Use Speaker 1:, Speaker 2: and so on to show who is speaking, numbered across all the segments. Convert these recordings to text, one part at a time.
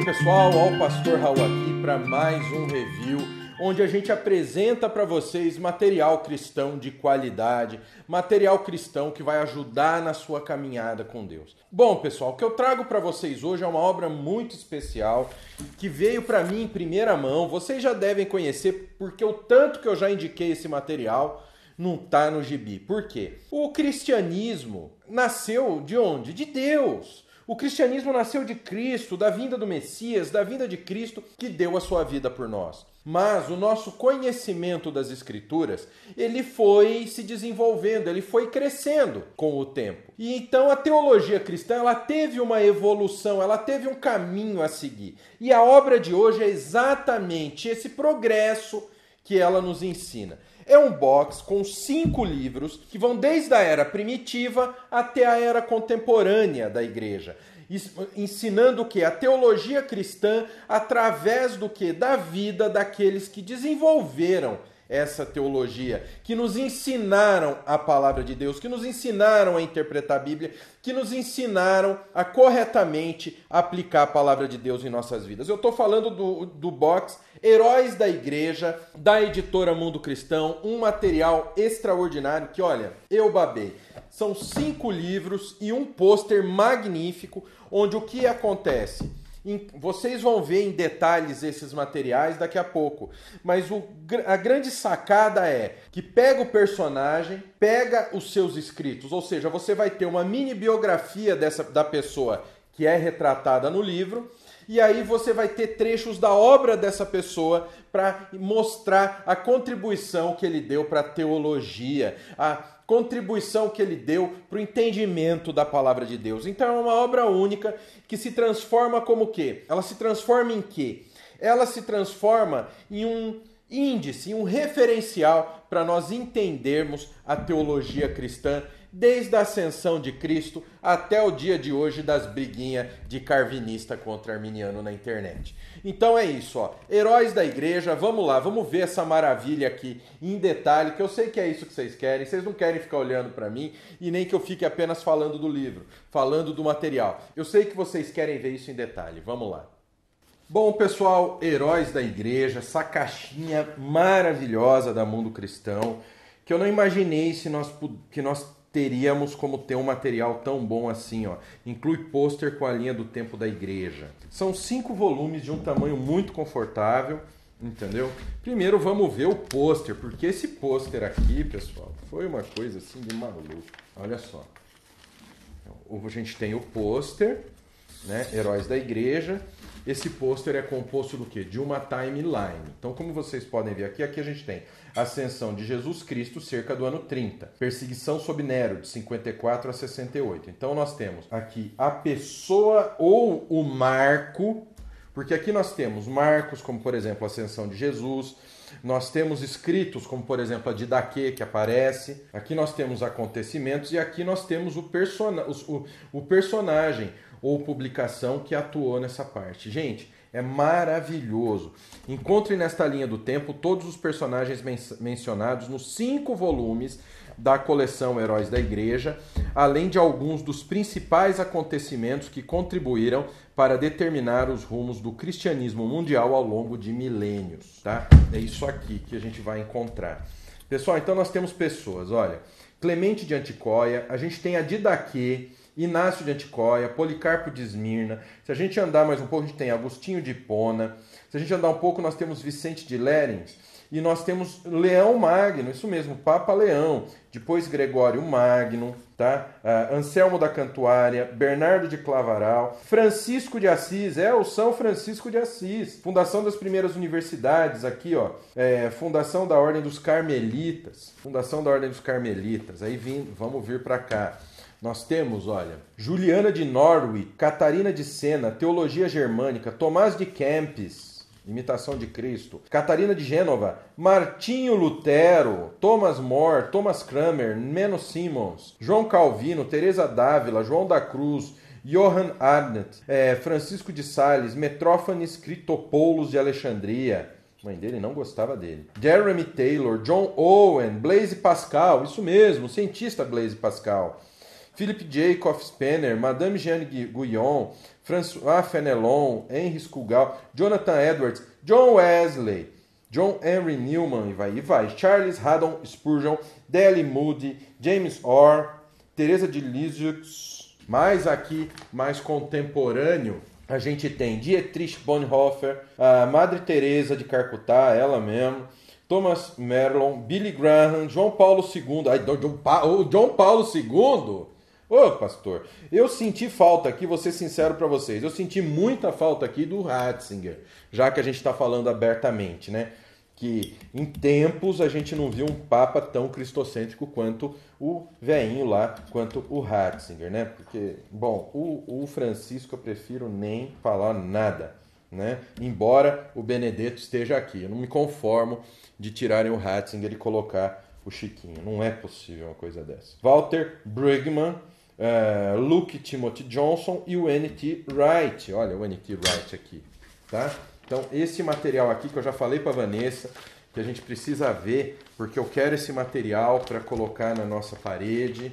Speaker 1: pessoal, ó, o Pastor Raul aqui para mais um review, onde a gente apresenta para vocês material cristão de qualidade, material cristão que vai ajudar na sua caminhada com Deus. Bom, pessoal, o que eu trago para vocês hoje é uma obra muito especial, que veio para mim em primeira mão. Vocês já devem conhecer, porque o tanto que eu já indiquei esse material não está no gibi. Por quê? O cristianismo nasceu de onde? De Deus. O cristianismo nasceu de Cristo, da vinda do Messias, da vinda de Cristo, que deu a sua vida por nós. Mas o nosso conhecimento das Escrituras, ele foi se desenvolvendo, ele foi crescendo com o tempo. E então a teologia cristã, ela teve uma evolução, ela teve um caminho a seguir. E a obra de hoje é exatamente esse progresso que ela nos ensina. É um box com 5 livros que vão desde a era primitiva até a era contemporânea da igreja, ensinando o que? A teologia cristã através do que? Da vida daqueles que desenvolveram essa teologia, que nos ensinaram a palavra de Deus, que nos ensinaram a interpretar a Bíblia, que nos ensinaram a corretamente aplicar a palavra de Deus em nossas vidas. Eu estou falando do box Heróis da Igreja, da editora Mundo Cristão, um material extraordinário que, olha, eu babei. São 5 livros e um pôster magnífico, onde o que acontece? Vocês vão ver em detalhes esses materiais daqui a pouco, mas a grande sacada é que pega o personagem, pega os seus escritos, ou seja, você vai ter uma mini biografia da pessoa que é retratada no livro, e aí você vai ter trechos da obra dessa pessoa para mostrar a contribuição que ele deu para a teologia, a contribuição que ele deu para o entendimento da palavra de Deus. Então é uma obra única que se transforma como o quê? Ela se transforma em quê? Ela se transforma em um índice, em um referencial para nós entendermos a teologia cristã desde a ascensão de Cristo até o dia de hoje das briguinhas de calvinista contra arminiano na internet. Então é isso, ó. Heróis da Igreja, vamos lá, vamos ver essa maravilha aqui em detalhe, que eu sei que é isso que vocês querem, vocês não querem ficar olhando para mim e nem que eu fique apenas falando do livro, falando do material. Eu sei que vocês querem ver isso em detalhe, vamos lá. Bom, pessoal, Heróis da Igreja, essa caixinha maravilhosa da Mundo Cristão, que eu não imaginei que nós teríamos como ter um material tão bom assim, ó. Inclui pôster com a linha do tempo da igreja. São 5 volumes de um tamanho muito confortável, entendeu? Primeiro vamos ver o pôster, porque esse pôster aqui, pessoal, foi uma coisa assim de maluco. Olha só. A gente tem o pôster, né? Heróis da Igreja. Esse pôster é composto do quê? De uma timeline. Então, como vocês podem ver aqui a gente tem a ascensão de Jesus Cristo, cerca do ano 30. Perseguição sob Nero, de 54 a 68. Então, nós temos aqui a pessoa ou o marco, porque aqui nós temos marcos, como, por exemplo, a ascensão de Jesus. Nós temos escritos, como, por exemplo, a Didaquê, que aparece. Aqui nós temos acontecimentos e aqui nós temos o personagem ou publicação que atuou nessa parte. Gente, é maravilhoso. Encontre nesta linha do tempo todos os personagens mencionados nos 5 volumes da coleção Heróis da Igreja, além de alguns dos principais acontecimentos que contribuíram para determinar os rumos do cristianismo mundial ao longo de milênios, tá? É isso aqui que a gente vai encontrar. Pessoal, então nós temos pessoas, olha, Clemente de Anticóia, a gente tem a Didaquê, Inácio de Anticóia, Policarpo de Esmirna. Se a gente andar mais um pouco, a gente tem Agostinho de Hipona. Se a gente andar um pouco, nós temos Vicente de Lérins. E nós temos Leão Magno, isso mesmo, Papa Leão. Depois Gregório Magno, tá? Anselmo da Cantuária, Bernardo de Clavaral, Francisco de Assis, o São Francisco de Assis. Fundação das primeiras universidades, aqui, ó. Fundação da Ordem dos Carmelitas. Fundação da Ordem dos Carmelitas. Aí vamos vir para cá. Nós temos, olha, Juliana de Norwich, Catarina de Sena, Teologia Germânica, Tomás de Kempis, Imitação de Cristo, Catarina de Gênova, Martinho Lutero, Thomas More, Thomas Cranmer, Menno Simons, João Calvino, Teresa d'Ávila, João da Cruz, Johann Arndt, Francisco de Sales, Metrófanes Critopoulos de Alexandria. A mãe dele não gostava dele. Jeremy Taylor, John Owen, Blaise Pascal, isso mesmo, o cientista Blaise Pascal. Philip Jacob Spener, Madame Jeanne Guyon, François Fenelon, Henry Scougal, Jonathan Edwards, John Wesley, John Henry Newman, e vai, Charles Haddon Spurgeon, D.L. Moody, James Orr, Teresa de Lisieux, mais aqui, mais contemporâneo, a gente tem Dietrich Bonhoeffer, a Madre Teresa de Calcutá, ela mesmo, Thomas Merlon, Billy Graham, João Paulo II, João Paulo II? Ô, pastor, eu senti falta aqui, vou ser sincero para vocês, eu senti muita falta aqui do Ratzinger, já que a gente está falando abertamente, né? Que em tempos a gente não viu um papa tão cristocêntrico quanto o velhinho lá, quanto o Ratzinger, né? Porque, bom, o Francisco eu prefiro nem falar nada, né? Embora o Benedetto esteja aqui, eu não me conformo de tirarem o Ratzinger e colocar o Chiquinho, não é possível uma coisa dessa. Walter Brueggemann, Luke Timothy Johnson e o N.T. Wright, olha o N.T. Wright aqui, tá? Então, esse material aqui que eu já falei para a Vanessa, que a gente precisa ver, porque eu quero esse material para colocar na nossa parede,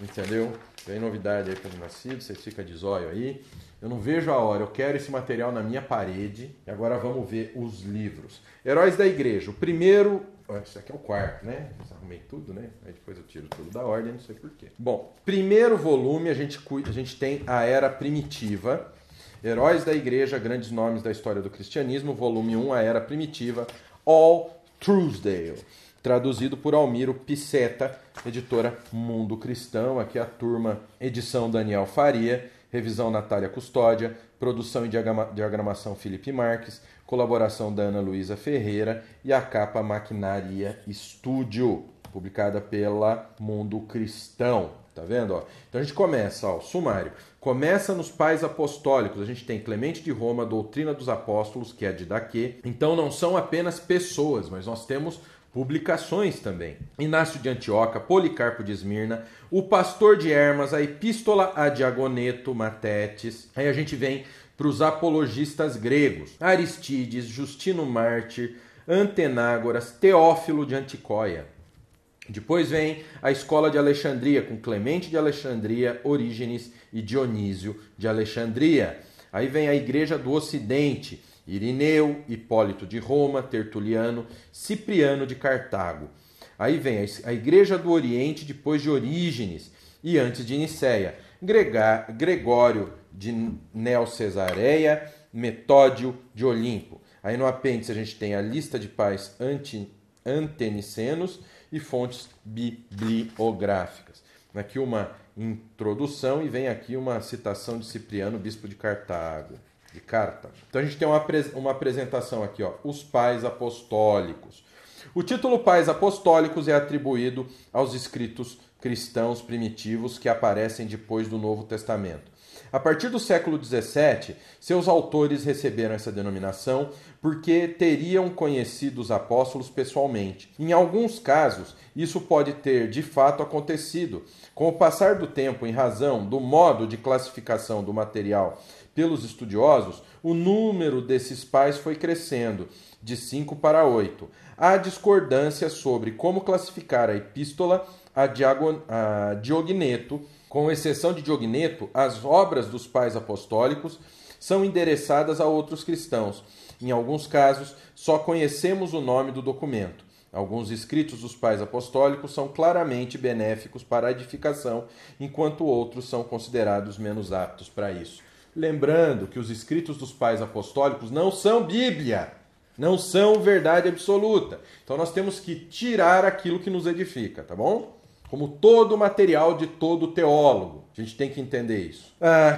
Speaker 1: entendeu? Tem novidade aí para os nascidos, vocês ficam de zóio aí. Eu não vejo a hora, eu quero esse material na minha parede. E agora vamos ver os livros. Heróis da Igreja. O primeiro... Esse aqui é o quarto, né? Eu arrumei tudo, né? Aí depois eu tiro tudo da ordem, não sei porquê. Bom, primeiro volume a gente tem a Era Primitiva. Heróis da Igreja, Grandes Nomes da História do Cristianismo, volume 1, A Era Primitiva, All Truesdale, traduzido por Almiro Picetta, editora Mundo Cristão, aqui a turma, edição Daniel Faria, revisão Natália Custódia, produção e diagramação Felipe Marques, colaboração da Ana Luísa Ferreira e a capa Maquinaria Estúdio, publicada pela Mundo Cristão. Tá vendo? Ó? Então a gente começa, ó, sumário. Começa nos pais apostólicos. A gente tem Clemente de Roma, Doutrina dos Apóstolos, que é de Daquê. Então não são apenas pessoas, mas nós temos publicações também. Inácio de Antioca, Policarpo de Esmirna, o Pastor de Hermas, a Epístola a Diagoneto Matetes. Aí a gente vem para os apologistas gregos. Aristides, Justino Mártir, Antenágoras, Teófilo de Anticoia. Depois vem a Escola de Alexandria, com Clemente de Alexandria, Orígenes e Dionísio de Alexandria. Aí vem a Igreja do Ocidente, Irineu, Hipólito de Roma, Tertuliano, Cipriano de Cartago. Aí vem a Igreja do Oriente, depois de Orígenes e antes de Nicéia, Gregório de Neocesareia, Metódio de Olimpo. Aí no apêndice a gente tem a lista de pais antenicenos e fontes bibliográficas. Aqui uma introdução e vem aqui uma citação de Cipriano, bispo de Cartago. Então a gente tem uma apresentação aqui, ó, os pais apostólicos. O título Pais Apostólicos é atribuído aos escritos cristãos primitivos que aparecem depois do Novo Testamento. A partir do século XVII, seus autores receberam essa denominação porque teriam conhecido os apóstolos pessoalmente. Em alguns casos, isso pode ter de fato acontecido. Com o passar do tempo, em razão do modo de classificação do material pelos estudiosos, o número desses pais foi crescendo, de 5 para 8. Há discordância sobre como classificar a epístola a Diogneto. Com exceção de Diogneto, as obras dos pais apostólicos são endereçadas a outros cristãos. Em alguns casos, só conhecemos o nome do documento. Alguns escritos dos pais apostólicos são claramente benéficos para a edificação, enquanto outros são considerados menos aptos para isso. Lembrando que os escritos dos pais apostólicos não são Bíblia, não são verdade absoluta. Então nós temos que tirar aquilo que nos edifica, tá bom? Como todo material de todo teólogo. A gente tem que entender isso.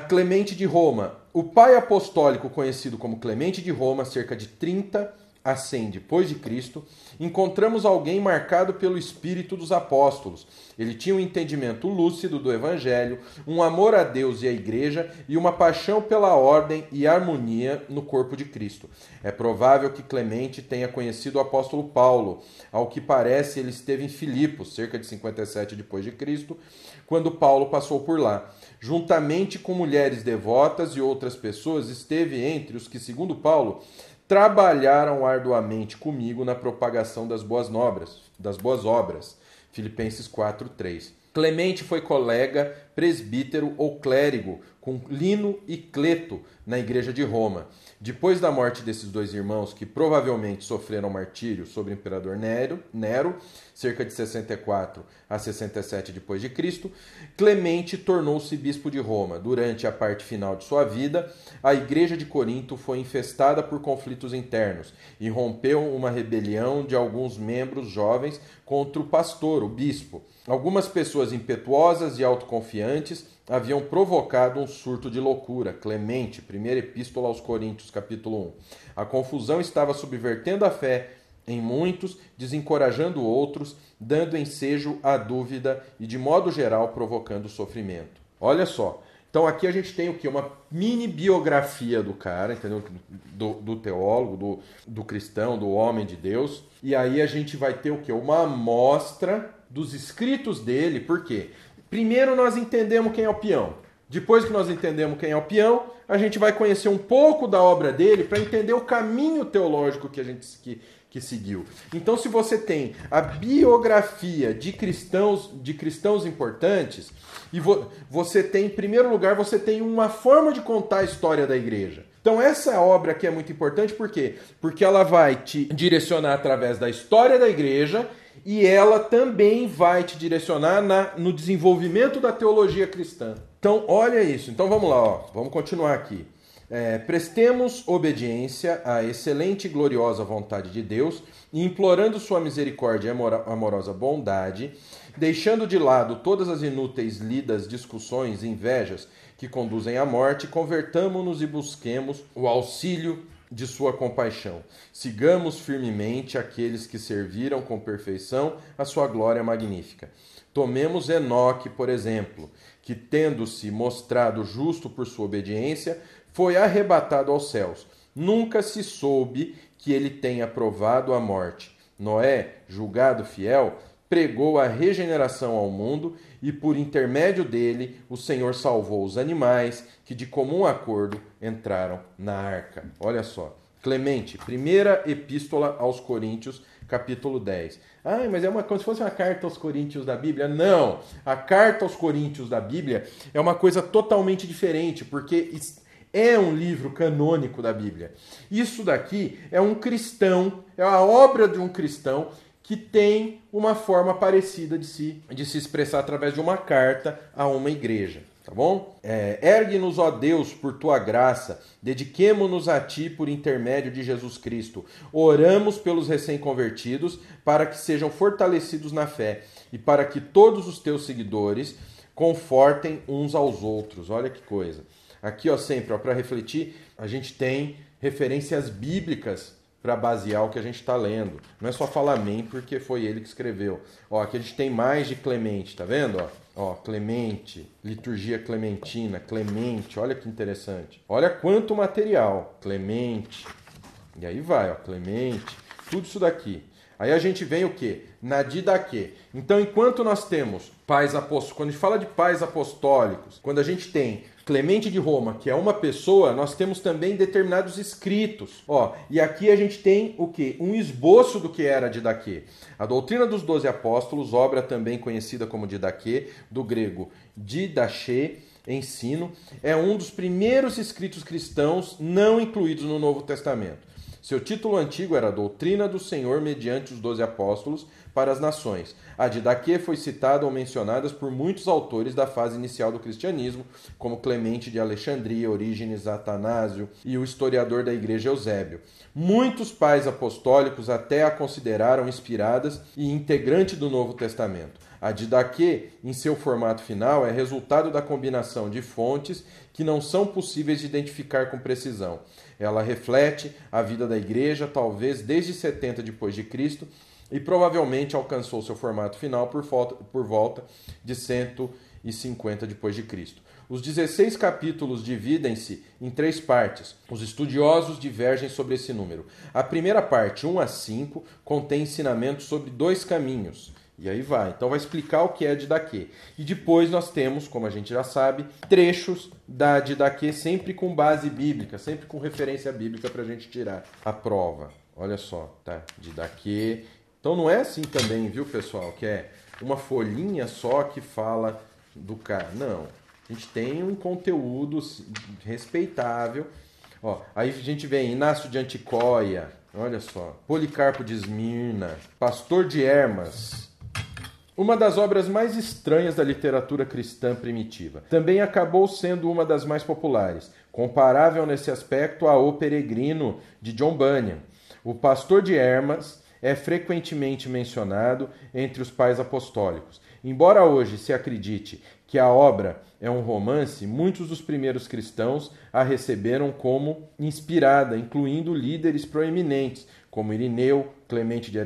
Speaker 1: Clemente de Roma. O pai apostólico conhecido como Clemente de Roma, cerca de 30 a 100 depois de Cristo, encontramos alguém marcado pelo espírito dos apóstolos. Ele tinha um entendimento lúcido do evangelho, um amor a Deus e à igreja e uma paixão pela ordem e harmonia no corpo de Cristo. É provável que Clemente tenha conhecido o apóstolo Paulo. Ao que parece, ele esteve em Filipos, cerca de 57 depois de Cristo, quando Paulo passou por lá. Juntamente com mulheres devotas e outras pessoas, esteve entre os que, segundo Paulo, trabalharam arduamente comigo na propagação das boas obras. Filipenses 4:3. Clemente foi colega presbítero ou clérigo, com Lino e Cleto, na igreja de Roma. Depois da morte desses dois irmãos, que provavelmente sofreram martírio sob o imperador Nero, cerca de 64 a 67 depois de Cristo, Clemente tornou-se bispo de Roma. Durante a parte final de sua vida, a igreja de Corinto foi infestada por conflitos internos e rompeu uma rebelião de alguns membros jovens contra o pastor, o bispo. Algumas pessoas impetuosas e autoconfiantes haviam provocado um surto de loucura. Clemente, primeira epístola aos Coríntios, capítulo 1. A confusão estava subvertendo a fé em muitos, desencorajando outros, dando ensejo à dúvida e, de modo geral, provocando sofrimento. Olha só. Então aqui a gente tem o quê? Uma mini biografia do cara, entendeu? Do teólogo, do cristão, do homem de Deus. E aí a gente vai ter o quê? Uma amostra dos escritos dele. Por quê? Primeiro nós entendemos quem é o peão. Depois que nós entendemos quem é o peão, a gente vai conhecer um pouco da obra dele para entender o caminho teológico que a gente que seguiu. Então, se você tem a biografia de cristãos importantes, e você tem, em primeiro lugar, você tem uma forma de contar a história da igreja. Então, essa obra aqui é muito importante, por quê? Porque ela vai te direcionar através da história da igreja e ela também vai te direcionar no desenvolvimento da teologia cristã. Então, olha isso. Então, vamos lá, ó. Vamos continuar aqui. Prestemos obediência à excelente e gloriosa vontade de Deus, e implorando sua misericórdia e amorosa bondade, deixando de lado todas as inúteis lidas, discussões e invejas que conduzem à morte, convertamo-nos e busquemos o auxílio de sua compaixão. Sigamos firmemente aqueles que serviram com perfeição a sua glória magnífica. Tomemos Enoque, por exemplo, que, tendo-se mostrado justo por sua obediência, foi arrebatado aos céus. Nunca se soube que ele tenha provado a morte. Noé, julgado fiel, pregou a regeneração ao mundo e, por intermédio dele, o Senhor salvou os animais que, de comum acordo, entraram na arca. Olha só. Clemente, primeira epístola aos Coríntios, capítulo 10. Mas é como se fosse uma carta aos Coríntios da Bíblia. Não! A carta aos Coríntios da Bíblia é uma coisa totalmente diferente, porque é um livro canônico da Bíblia. Isso daqui é um cristão, é a obra de um cristão que tem uma forma parecida de se expressar através de uma carta a uma igreja. Tá bom? Ergue-nos, ó Deus, por tua graça, dediquemo-nos a ti por intermédio de Jesus Cristo. Oramos pelos recém-convertidos para que sejam fortalecidos na fé e para que todos os teus seguidores confortem uns aos outros. Olha que coisa. Aqui, ó, sempre, para refletir, a gente tem referências bíblicas para basear o que a gente está lendo. Não é só falar amém porque foi ele que escreveu. Ó, aqui a gente tem mais de Clemente, tá vendo? Ó, Clemente, liturgia clementina, Clemente, olha que interessante. Olha quanto material, Clemente. E aí vai, ó, Clemente, tudo isso daqui. Aí a gente vem o quê? Na Didaquê. Então, enquanto nós temos pais apostólicos, quando a gente fala de pais apostólicos, quando a gente tem Clemente de Roma, que é uma pessoa, nós temos também determinados escritos. Ó, e aqui a gente tem o quê? Um esboço do que era a Didaquê. A doutrina dos 12 apóstolos, obra também conhecida como Didaquê, do grego Didaché, ensino, é um dos primeiros escritos cristãos não incluídos no Novo Testamento. Seu título antigo era Doutrina do Senhor mediante os 12 apóstolos para as nações. A Didaquê foi citada ou mencionada por muitos autores da fase inicial do cristianismo, como Clemente de Alexandria, Orígenes, Atanásio e o historiador da igreja Eusébio. Muitos pais apostólicos até a consideraram inspiradas e integrante do Novo Testamento. A Didaquê, em seu formato final, é resultado da combinação de fontes que não são possíveis de identificar com precisão. Ela reflete a vida da igreja, talvez desde 70 depois de Cristo, e provavelmente alcançou seu formato final por volta de 150 depois de Cristo. Os 16 capítulos dividem-se em 3 partes. Os estudiosos divergem sobre esse número. A primeira parte, 1 a 5, contém ensinamentos sobre 2 caminhos. E aí vai. Então vai explicar o que é a Didaquê. E depois nós temos, como a gente já sabe, trechos da Didaquê sempre com base bíblica, sempre com referência bíblica para a gente tirar a prova. Olha só, tá? Didaquê. Então não é assim também, viu, pessoal? Que é uma folhinha só que fala do cara. Não. A gente tem um conteúdo respeitável. Ó, aí a gente vem Inácio de Anticóia, olha só, Policarpo de Esmirna, Pastor de Hermas, uma das obras mais estranhas da literatura cristã primitiva. Também acabou sendo uma das mais populares, comparável nesse aspecto a O Peregrino, de John Bunyan. O Pastor de Hermas é frequentemente mencionado entre os pais apostólicos. Embora hoje se acredite que a obra é um romance, muitos dos primeiros cristãos a receberam como inspirada, incluindo líderes proeminentes, como Irineu, Clemente de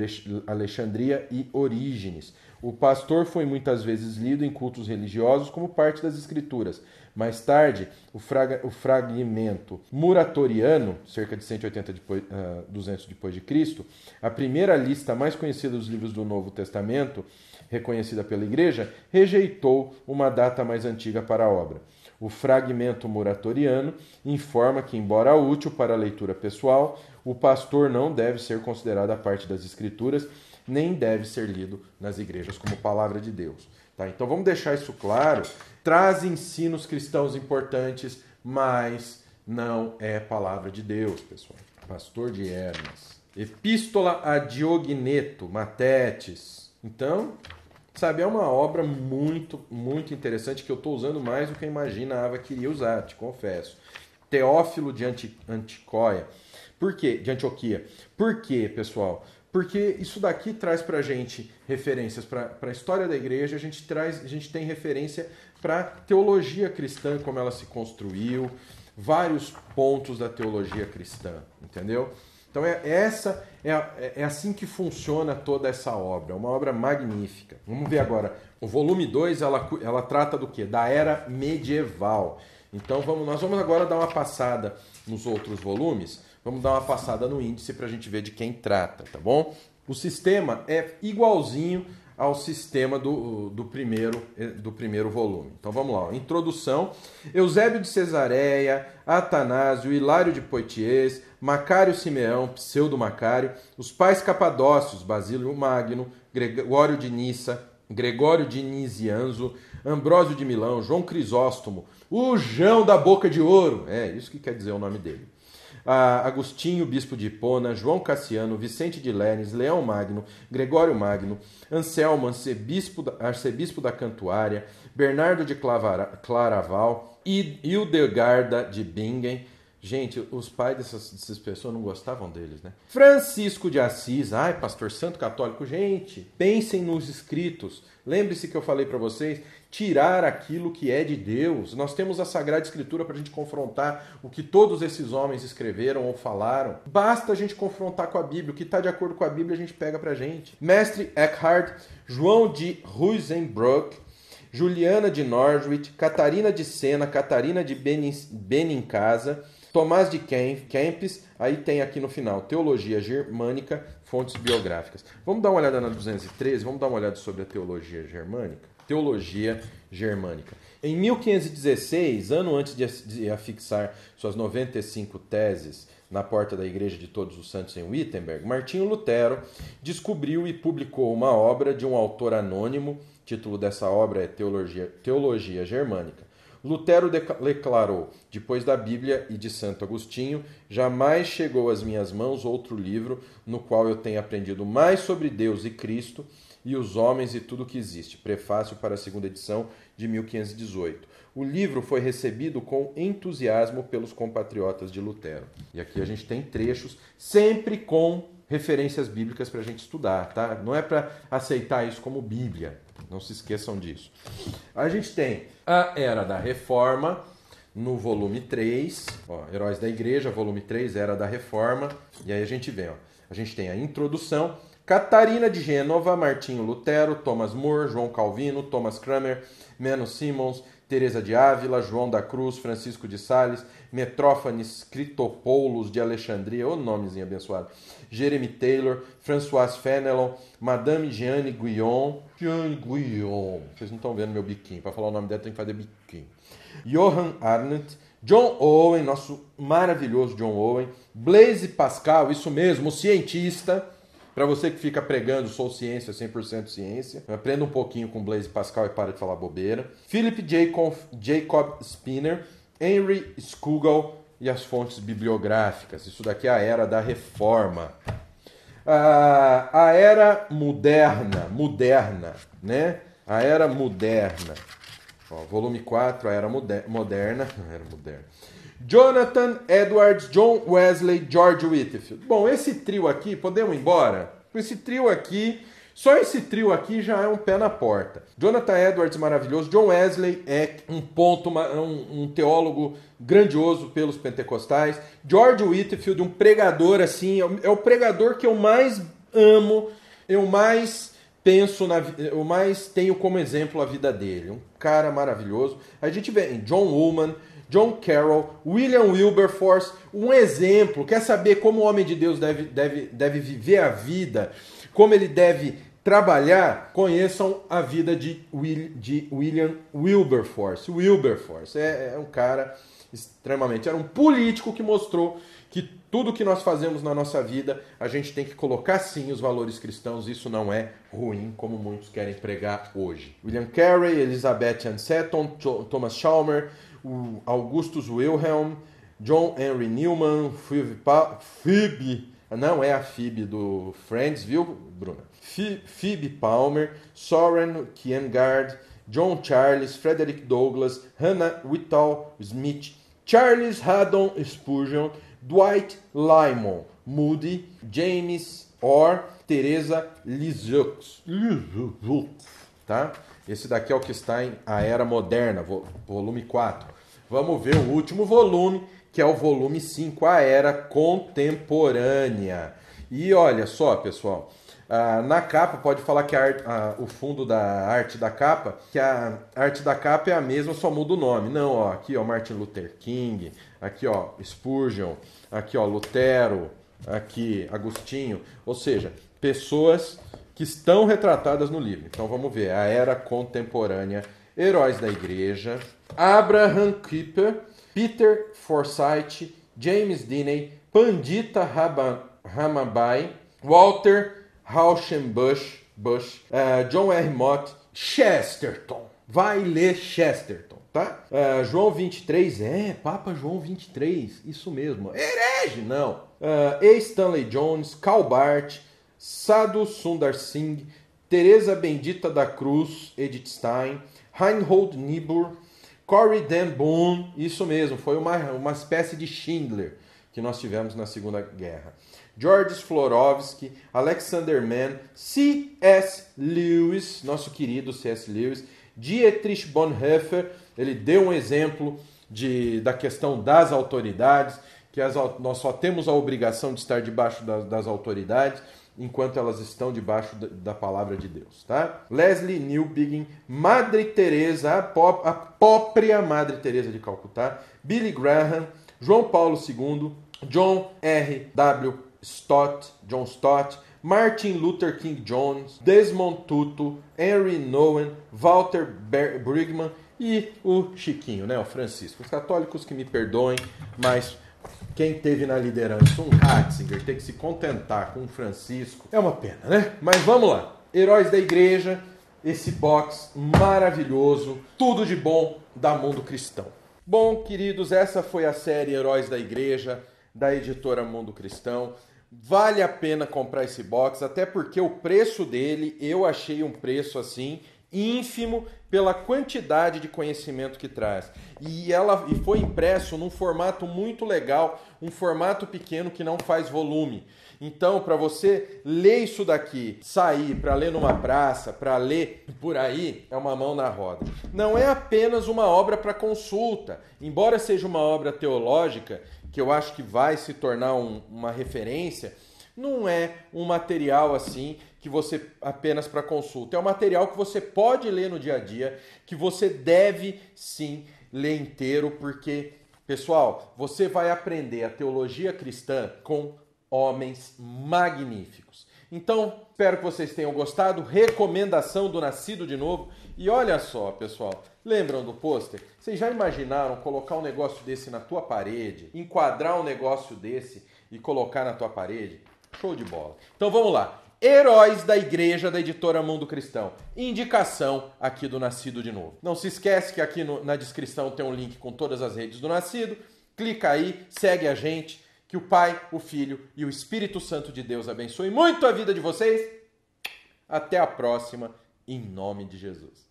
Speaker 1: Alexandria e Orígenes. O Pastor foi muitas vezes lido em cultos religiosos como parte das Escrituras. Mais tarde, o fragmento muratoriano, cerca de 200 depois de Cristo, a primeira lista mais conhecida dos livros do Novo Testamento, reconhecida pela Igreja, rejeitou uma data mais antiga para a obra. O fragmento muratoriano informa que, embora útil para a leitura pessoal, o Pastor não deve ser considerado a parte das Escrituras, nem deve ser lido nas igrejas como palavra de Deus. Tá? Então vamos deixar isso claro. Traz ensinos cristãos importantes, mas não é palavra de Deus, pessoal. Pastor de Hermas. Epístola a Diogneto, Matetes. Então, sabe, é uma obra muito, muito interessante que eu estou usando mais do que eu imaginava que iria usar, te confesso. Teófilo de Anticóia. Por quê? De Antioquia. Por quê, pessoal? Porque isso daqui traz para a gente referências para a história da igreja, a gente tem referência para a teologia cristã, como ela se construiu, vários pontos da teologia cristã, entendeu? Então é assim que funciona toda essa obra, uma obra magnífica. Vamos ver agora, o volume 2, ela trata do quê? Da era medieval. Então nós vamos agora dar uma passada nos outros volumes. Vamos dar uma passada no índice para a gente ver de quem trata, tá bom? O sistema é igualzinho ao sistema do primeiro volume. Então vamos lá. Ó. Introdução. Eusébio de Cesareia, Atanásio, Hilário de Poitiers, Macário Simeão, Pseudo-Macário, os pais capadócios, Basílio Magno, Gregório de Nissa, Gregório de Nisianzo, Ambrósio de Milão, João Crisóstomo, o Jão da Boca de Ouro. É isso que quer dizer o nome dele. Agostinho, bispo de Hipona, João Cassiano, Vicente de Lernes, Leão Magno, Gregório Magno, Anselmo, arcebispo da Cantuária, Bernardo de Claraval, Hildegarda de Bingen. Gente, os pais dessas pessoas não gostavam deles, né? Francisco de Assis, pastor santo católico. Gente, pensem nos escritos. Lembre-se que eu falei para vocês, tirar aquilo que é de Deus. Nós temos a Sagrada Escritura para a gente confrontar o que todos esses homens escreveram ou falaram. Basta a gente confrontar com a Bíblia. O que está de acordo com a Bíblia a gente pega para a gente. Mestre Eckhart, João de Huizenbroek, Juliana de Norwich, Catarina de Sena, Catarina de Benincasa, Tomás de Kempis, aí tem aqui no final, Teologia Germânica, fontes biográficas. Vamos dar uma olhada na 213, vamos dar uma olhada sobre a Teologia Germânica. Teologia Germânica. Em 1516, ano antes de afixar suas 95 teses na porta da Igreja de Todos os Santos em Wittenberg, Martinho Lutero descobriu e publicou uma obra de um autor anônimo. O título dessa obra é Teologia Germânica. Lutero declarou, depois da Bíblia e de Santo Agostinho, jamais chegou às minhas mãos outro livro no qual eu tenha aprendido mais sobre Deus e Cristo e os homens e tudo o que existe. Prefácio para a segunda edição de 1518. O livro foi recebido com entusiasmo pelos compatriotas de Lutero. E aqui a gente tem trechos, sempre com referências bíblicas para a gente estudar, tá? Não é para aceitar isso como Bíblia. Não se esqueçam disso. A gente tem a Era da Reforma, no volume 3, Heróis da Igreja, volume 3, Era da Reforma. E aí a gente vê, a gente tem a introdução, Catarina de Gênova, Martinho Lutero, Thomas More, João Calvino, Thomas Cranmer, Menos Simons, Teresa de Ávila, João da Cruz, Francisco de Sales, Metrófanes Critopoulos de Alexandria, ô nomezinho abençoado, Jeremy Taylor, François Fenelon, Madame Jeanne Guyon, vocês não estão vendo meu biquinho, para falar o nome dela tem que fazer biquinho, Johann Arndt, John Owen, nosso maravilhoso John Owen, Blaise Pascal, isso mesmo, o cientista, Para você que fica pregando sou ciência, 100% ciência, aprenda um pouquinho com Blaise Pascal e para de falar bobeira. Philip Jacob Spinner, Henry Scougal e as fontes bibliográficas. Isso daqui é a Era da Reforma. A Era Moderna, né? A Era Moderna. Ó, volume 4, a Era Moderna. Jonathan Edwards, John Wesley, George Whitefield. Bom, esse trio aqui, podemos ir embora? Esse trio aqui, só esse trio aqui já é um pé na porta. Jonathan Edwards, maravilhoso. John Wesley é um teólogo grandioso pelos pentecostais. George Whitefield, um pregador assim, é o pregador que eu mais amo, eu mais penso, eu mais tenho como exemplo a vida dele. Um cara maravilhoso. A gente vê em John Woolman, John Carroll, William Wilberforce, um exemplo. Quer saber como o homem de Deus deve viver a vida, como ele deve trabalhar? Conheçam a vida de William Wilberforce. Wilberforce é um cara extremamente... Era um político que mostrou que tudo que nós fazemos na nossa vida, a gente tem que colocar sim os valores cristãos. Isso não é ruim, como muitos querem pregar hoje. William Carey, Elizabeth Ann Seton, Thomas Chalmers, Augustus Wilhelm, John Henry Newman, Phoebe, não é a Phoebe do Friends, viu, Bruna? Phoebe Palmer, Soren Kierkegaard, John Charles, Frederick Douglass, Hannah Whitall Smith, Charles Haddon Spurgeon, Dwight Lyman Moody, James Orr, Teresa Lisieux. Tá? Esse daqui é o que está em A Era Moderna, volume 4. Vamos ver o último volume, que é o volume 5, A Era Contemporânea. E olha só, pessoal, na capa pode falar que o fundo da arte da capa, que a arte da capa é a mesma, só muda o nome. Não, ó, aqui ó, Martin Luther King, aqui ó, Spurgeon, aqui ó, Lutero, aqui Agostinho, ou seja, pessoas que estão retratadas no livro. Então vamos ver, A Era Contemporânea, Heróis da Igreja, Abraham Kuyper, Peter Forsyth, James Deeney, Pandita Ramabai, Walter Rauschenbusch, John R. Mott, Chesterton. Vai ler Chesterton, tá? João 23, Papa João 23, isso mesmo. Herege, não. A. Stanley Jones, Karl Barth, Sadhu Sundar Singh, Teresa Bendita da Cruz, Edith Stein, Reinhold Niebuhr, Corrie ten Boom, isso mesmo, foi uma espécie de Schindler que nós tivemos na Segunda Guerra. George Florovsky, Alexander Mann, C.S. Lewis, nosso querido C.S. Lewis, Dietrich Bonhoeffer, ele deu um exemplo da questão das autoridades, que nós só temos a obrigação de estar debaixo das autoridades, enquanto elas estão debaixo da palavra de Deus, tá? Leslie Newbigin, Madre Teresa, a própria Madre Teresa de Calcutá, Billy Graham, João Paulo II, John Stott, Martin Luther King Jones, Desmond Tutu, Henry Nouwen, Walter Brueggemann e o Chiquinho, né, o Francisco. Os católicos que me perdoem, mas quem teve na liderança um Ratzinger ter que se contentar com um Francisco é uma pena, né? Mas vamos lá. Heróis da Igreja, esse box maravilhoso, tudo de bom da Mundo Cristão. Bom, queridos, essa foi a série Heróis da Igreja, da editora Mundo Cristão. Vale a pena comprar esse box, até porque o preço dele, eu achei um preço assim ínfimo pela quantidade de conhecimento que traz. E foi impresso num formato muito legal, um formato pequeno que não faz volume. Então, para você ler isso daqui, sair para ler numa praça, para ler por aí, é uma mão na roda. Não é apenas uma obra para consulta, embora seja uma obra teológica, que eu acho que vai se tornar uma referência, não é um material assim que você apenas para consulta. É um material que você pode ler no dia a dia, que você deve sim ler inteiro, porque, pessoal, você vai aprender a teologia cristã com homens magníficos. Então, espero que vocês tenham gostado. Recomendação do Nascido de Novo. E olha só, pessoal, lembram do pôster? Vocês já imaginaram colocar um negócio desse na tua parede? Enquadrar um negócio desse e colocar na tua parede? Show de bola. Então vamos lá. Heróis da Igreja, da editora Mundo Cristão. Indicação aqui do Nascido de Novo. Não se esquece que aqui na descrição tem um link com todas as redes do Nascido. Clica aí, segue a gente. Que o Pai, o Filho e o Espírito Santo de Deus abençoe muito a vida de vocês. Até a próxima, em nome de Jesus.